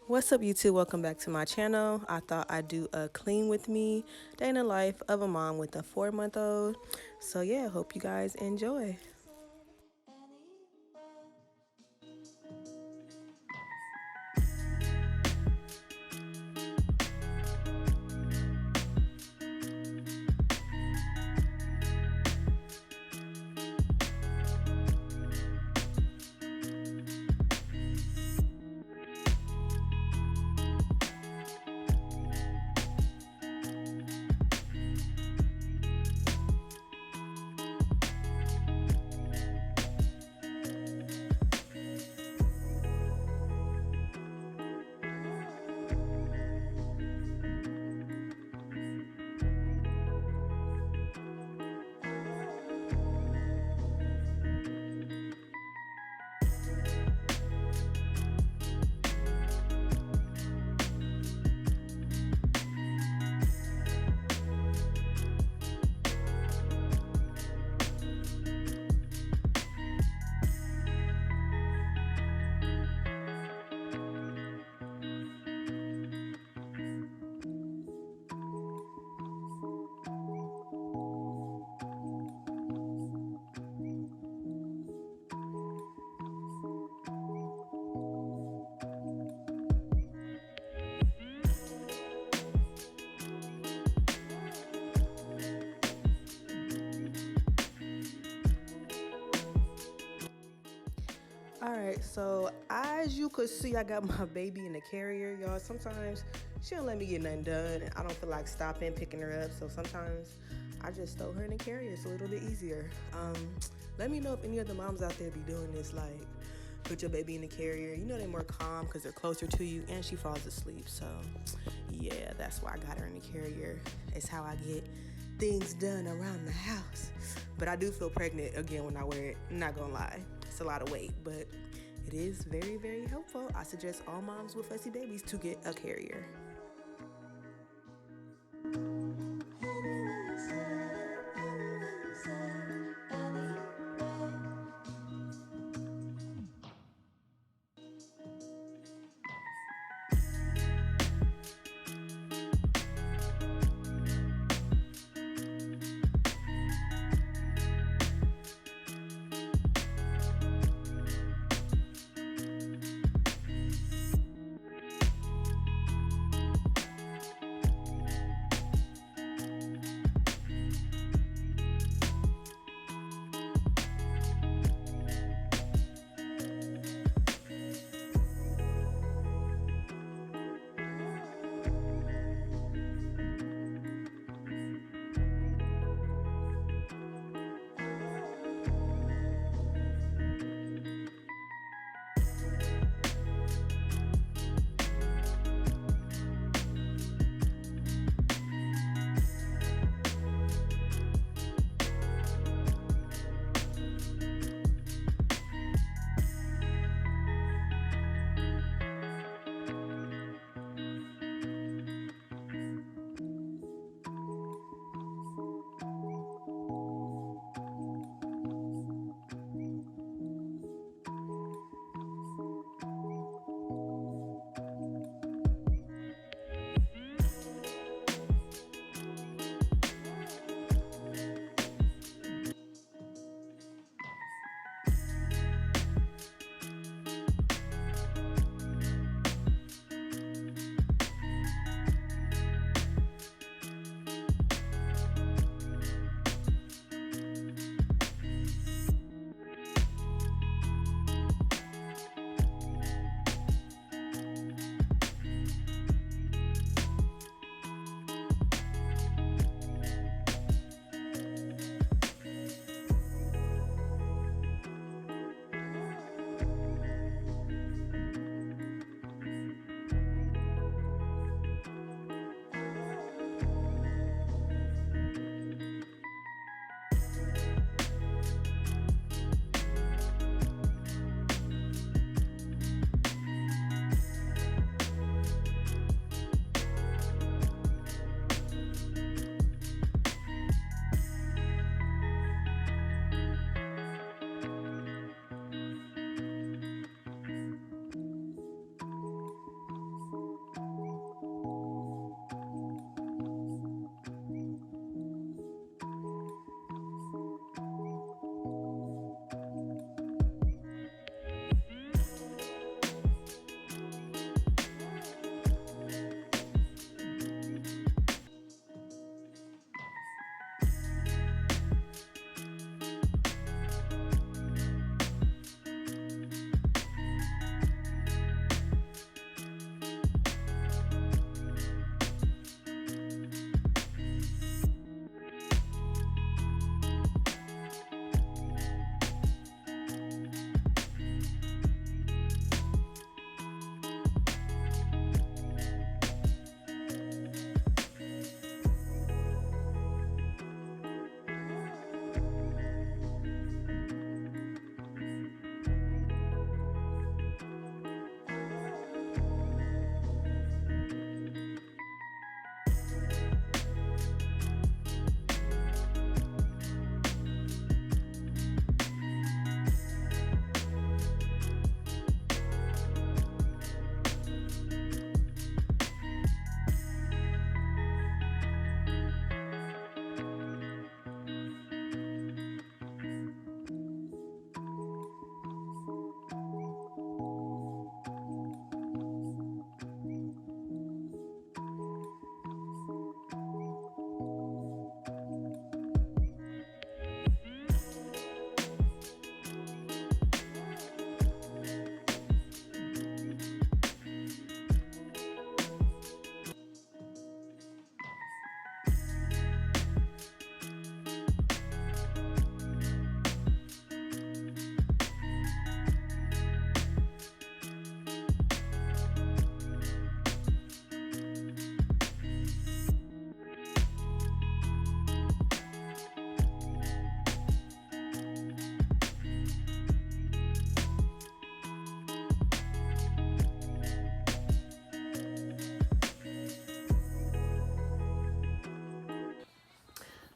What's up, YouTube? Welcome back to my channel. I thought I'd do a clean with me day in the life of a mom with a 4-month-old. So yeah, hope you guys enjoy. Alright, so as you could see, I got my baby in the carrier, y'all. Sometimes she don't let me get nothing done, and I don't feel like stopping, picking her up. So sometimes I just throw her in the carrier. It's a little bit easier. Let me know if any of the moms out there be doing this, like put your baby in the carrier. You know they're more calm because they're closer to you, and she falls asleep. So yeah, that's why I got her in the carrier. It's how I get things done around the house. But I do feel pregnant again when I wear it. I'm not gonna lie. It's a lot of weight, but it is very, very helpful. I suggest all moms with fussy babies to get a carrier.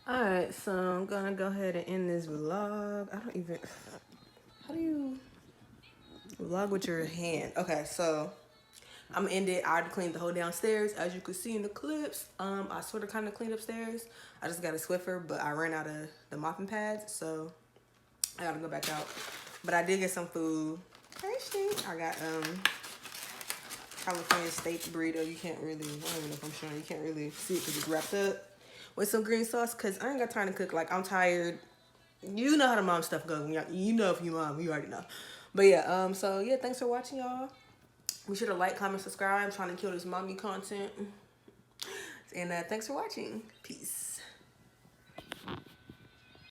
Alright, so I'm gonna go ahead and end this vlog. I don't even, how do you vlog with your hand? Okay, so I'm gonna end it. I already cleaned the whole downstairs. As you can see in the clips, I sort of kind of cleaned upstairs. I just got a Swiffer, but I ran out of the mopping pads, so I gotta go back out. But I did get some food. I got California steak burrito. You can't really, I don't even know if I'm showing. You can't really see it because it's wrapped up with some green sauce. Cause I ain't got time to cook. Like, I'm tired. You know how the mom stuff goes. You know, if you mom, you already know. But yeah, so yeah, thanks for watching, y'all. Be sure to like, comment, subscribe. I'm trying to kill this mommy content. And thanks for watching. Peace.